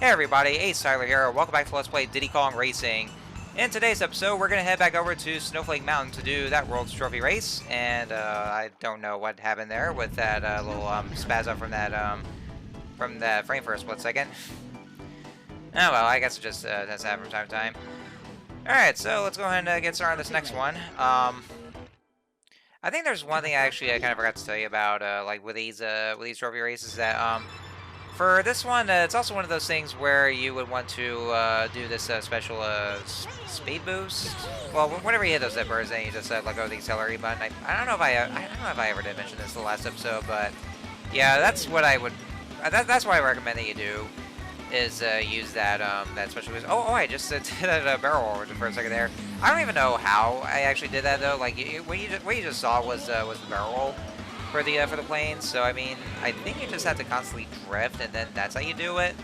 Hey everybody, AcedTyler here. Welcome back to Let's Play Diddy Kong Racing. In today's episode, we're going to head back over to Snowflake Mountain to do that World's Trophy race. And I don't know what happened there with that little spaz up from that frame for a split second. Oh well, I guess it just does happen from time to time. Alright, so let's go ahead and get started on this next one. I think there's one thing I kind of forgot to tell you about like with these trophy races that for this one, it's also one of those things where you would want to do this special speed boost. Well, whenever you hit those zippers, then you just let go of the accelerate button. I don't know if I ever did mention this in the last episode, but yeah, that's what I would. That's what I recommend that you do is use that that special boost. Oh, I just did a barrel roll for a second there. I don't even know how I actually did that though. Like what you just saw was the barrel roll for the plane. So I mean, I think you just have to constantly drift, and then that's how you do it.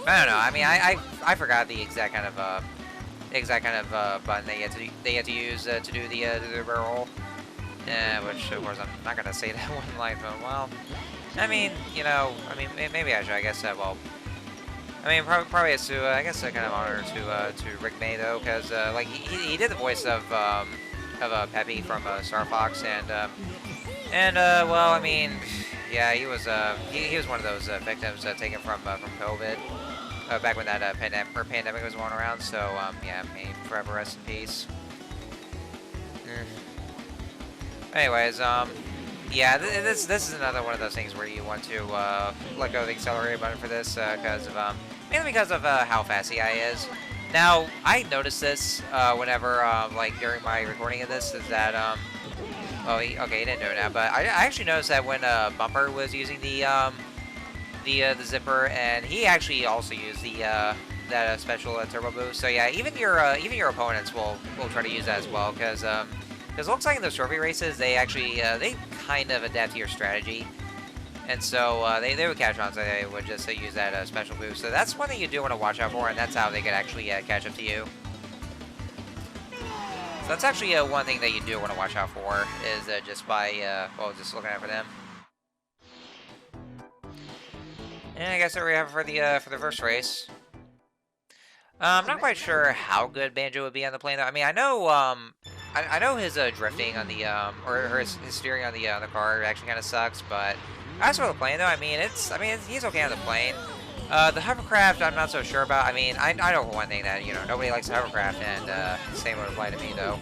I don't know. I mean, I forgot the exact kind of button they had to use to do the barrel roll. Which of course I'm not gonna say that one line, but well, I mean, you know, maybe I should. I guess well, I mean, probably it's to I guess a kind of honor to Rick May though, because like he did the voice of Peppy from Star Fox, and well, I mean, yeah, he was one of those victims taken from COVID back when that pandemic was going around. So yeah, may forever rest in peace. Anyways, yeah, this is another one of those things where you want to let go of the accelerator button for this because of mainly because of how fast the AI is. Now, I noticed this whenever, like, during my recording of this, is that, okay, he didn't do it now, but I actually noticed that when Bumper was using the zipper, and he actually also used that special turbo boost. So yeah, even your opponents will try to use that as well, because it looks like in those trophy races, they actually, they kind of adapt to your strategy. And so they would catch on, so they would just use that special boost. So that's one thing you do want to watch out for, and that's how they could actually catch up to you. So that's actually one thing that you do want to watch out for, is just by, well, just looking out for them. And I guess there we have it for the first race. I'm not quite sure how good Banjo would be on the plane, though. I mean, I know I know his drifting on the or his steering on the car actually kind of sucks, but as for the plane, though, I mean, he's okay on the plane. The hovercraft, I'm not so sure about. I mean, I know one thing that, you know, nobody likes the hovercraft, and same would apply to me, though.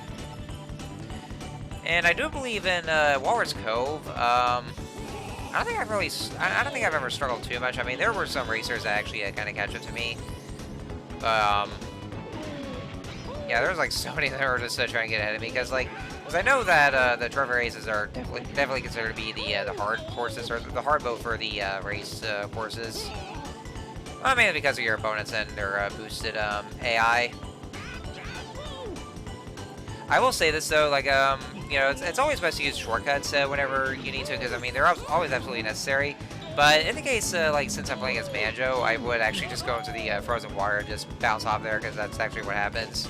And I do believe in Walrus Cove. I don't think I've ever struggled too much. I mean, there were some racers that actually kind of catch up to me. Yeah, there was like so many that were just trying to get ahead of me, because I know that the trophy races are definitely considered to be the hard courses, or the hard mode for the race courses. Well, mainly because of your opponents and their boosted AI. I will say this though, like you know, it's always best to use shortcuts whenever you need to, because I mean they're always absolutely necessary. But in the case, like, since I'm playing as Banjo, I would actually just go into the frozen water and just bounce off there, because that's actually what happens.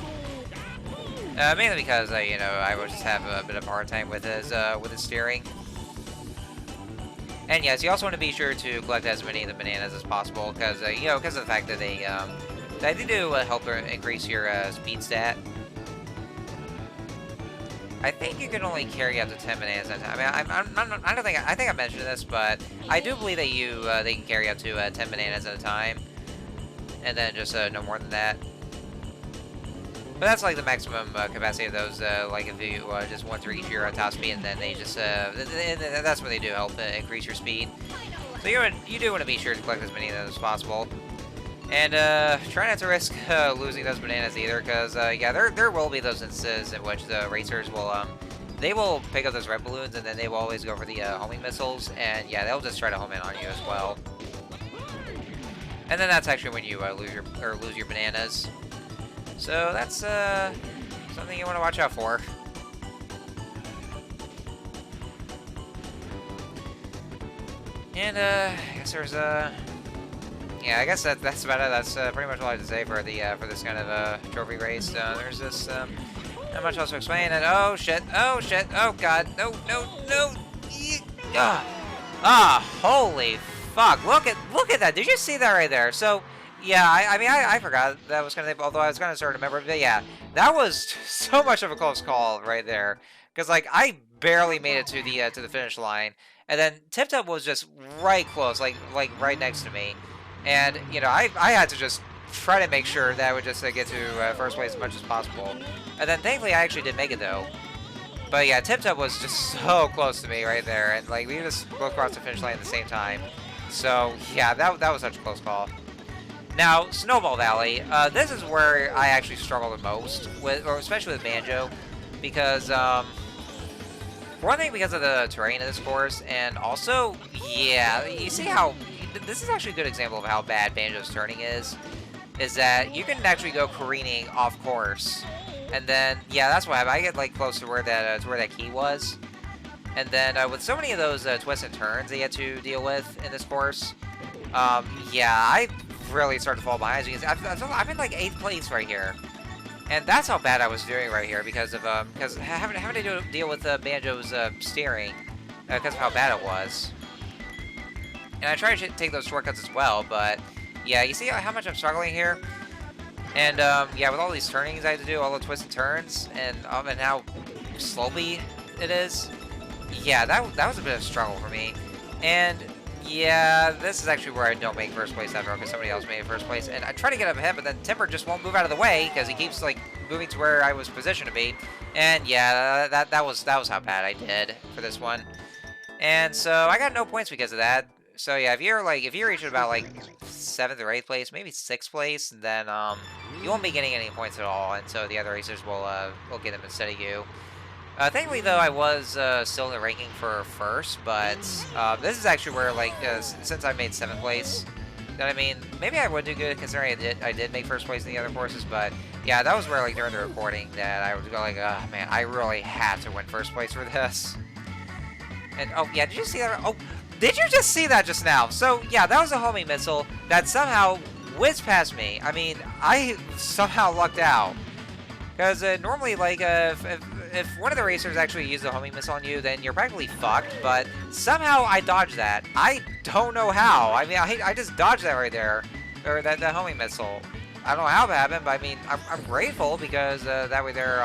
Mainly because, you know, I would just have a bit of a hard time with his steering. And yes, you also want to be sure to collect as many of the bananas as possible, because, you know, because of the fact that they do help increase your speed stat. I think you can only carry up to 10 bananas at a time. I mean, I think I mentioned this, but I do believe that they can carry up to 10 bananas at a time, and then just no more than that. But that's like the maximum capacity of those. Like if you just want to reach your top speed, and then they just that's when they do help increase your speed. So you do want to be sure to collect as many of those as possible. And try not to risk losing those bananas either, because yeah, there will be those instances in which the racers will they will pick up those red balloons, and then they will always go for the homing missiles, and yeah, they'll just try to home in on you as well. And then that's actually when you lose your bananas. So that's something you want to watch out for. And I guess there's yeah, I guess that's about it. That's pretty much all I have to say for this kind of trophy race. There's this not much else to explain. And oh shit, oh god, no. Ah, holy Fuck, look at that. Did you see that right there? So, yeah, I mean, I forgot that was kind of, although I was kind of sort of remember, but yeah, that was so much of a close call right there. Because, like, I barely made it to the finish line. And then Tip Top was just right close, like right next to me. And, you know, I had to just try to make sure that I would just get to first place as much as possible. And then thankfully I actually did make it though. But yeah, Tip Top was just so close to me right there. And like we just both crossed the finish line at the same time. So yeah, that was such a close call. Now, Snowball Valley, this is where I actually struggled the most, or especially with Banjo. Because, for one thing, because of the terrain of this course, and also, yeah, you see how, this is actually a good example of how bad Banjo's turning is that you can actually go careening off course, and then, yeah, that's what happened. I get, like, close to where that key was, and then with so many of those twists and turns that you have to deal with in this course, yeah, I really started to fall behind. As you can see, I'm in, like, 8th place right here. And that's how bad I was doing right here because of having to deal with Banjo's steering because of how bad it was. And I tried to take those shortcuts as well, but yeah, you see how much I'm struggling here. And yeah, with all these turnings I had to do, all the twists and turns, and how slowly it is. Yeah, that was a bit of a struggle for me. And yeah, this is actually where I don't make first place ever because somebody else made first place. And I try to get up ahead, but then Timber just won't move out of the way because he keeps like moving to where I was positioned to be. And yeah, that was how bad I did for this one. And so I got no points because of that. So yeah, if you reach about like 7th or 8th place, maybe 6th place, then you won't be getting any points at all. And so the other racers will get them instead of you. Thankfully, though, I was still in the ranking for first, but this is actually where, like, since I made 7th place, then I mean, maybe I would do good considering I did make first place in the other courses, but yeah, that was where, like, during the recording that I would go like, oh, man, I really had to win first place for this. And, oh, yeah, did you see that? Oh, did you just see that just now? So, yeah, that was a homing missile that somehow whizzed past me. I mean, I somehow lucked out. Because normally, like, if one of the racers actually uses a homing missile on you, then you're practically fucked, but somehow I dodged that. I don't know how. I mean, I just dodged that right there, or that homing missile. I don't know how that happened, but I mean, I'm grateful because that way there,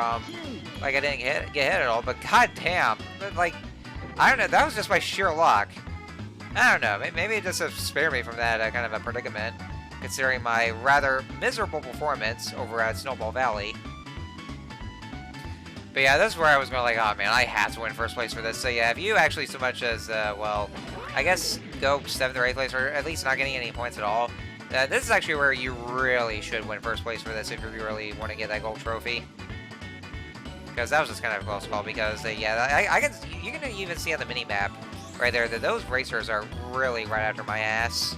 like, I didn't get hit at all, but goddamn, like, I don't know, that was just by sheer luck. I don't know, maybe it just spared me from that kind of a predicament, considering my rather miserable performance over at Snowball Valley. But yeah, this is where I was going like, oh man, I have to win first place for this. So yeah, if you actually so much as, well, I guess go 7th or 8th place, or at least not getting any points at all, this is actually where you really should win first place for this if you really want to get that gold trophy. Because that was just kind of a close call because, yeah, you can even see on the mini-map right there that those racers are really right after my ass.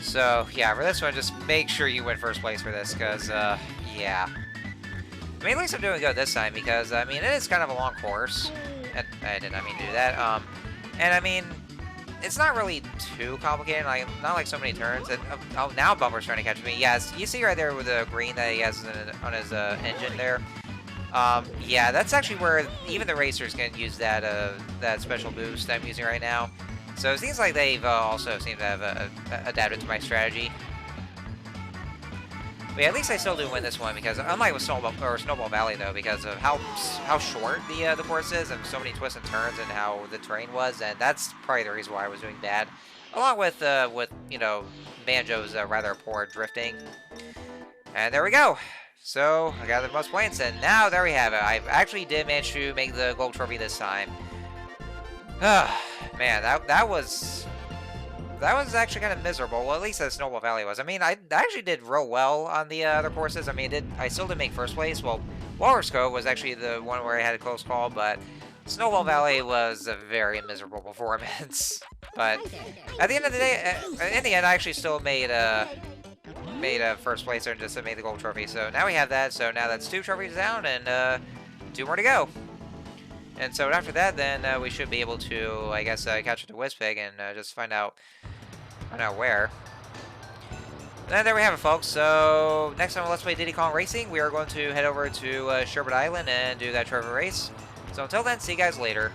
So yeah, for this one, just make sure you win first place for this because, yeah. I mean, at least I'm doing good this time because, I mean, it is kind of a long course. And I did not mean to do that. And I mean, it's not really too complicated. Like, not like so many turns. And, oh, now Bumper's trying to catch me. Yes, you see right there with the green that he has on his engine there. Yeah, that's actually where even the racers can use that that special boost I'm using right now. So it seems like they've also seemed to have adapted to my strategy. But yeah, at least I still do win this one because unlike with Snowball Valley though, because of how short the course is and so many twists and turns and how the terrain was, and that's probably the reason why I was doing bad, along with you know Banjo's rather poor drifting. And there we go. So I got the most points, and now there we have it. I actually did manage to make the gold trophy this time. Man, that was actually kind of miserable. Well, at least as Snowball Valley was. I mean, I actually did real well on the other courses. I mean, I still did make first place. Well, Walrus Cove was actually the one where I had a close call, but Snowball Valley was a very miserable performance. But at the end of the day, in the end, I actually still made a first place and just made the gold trophy. So now we have that. So now that's 2 trophies down and 2 more to go. And so after that, then we should be able to, I guess, catch up to Whispig and just find out where. And there we have it, folks. So next time on Let's Play Diddy Kong Racing, we are going to head over to Sherbert Island and do that trophy race. So until then, see you guys later.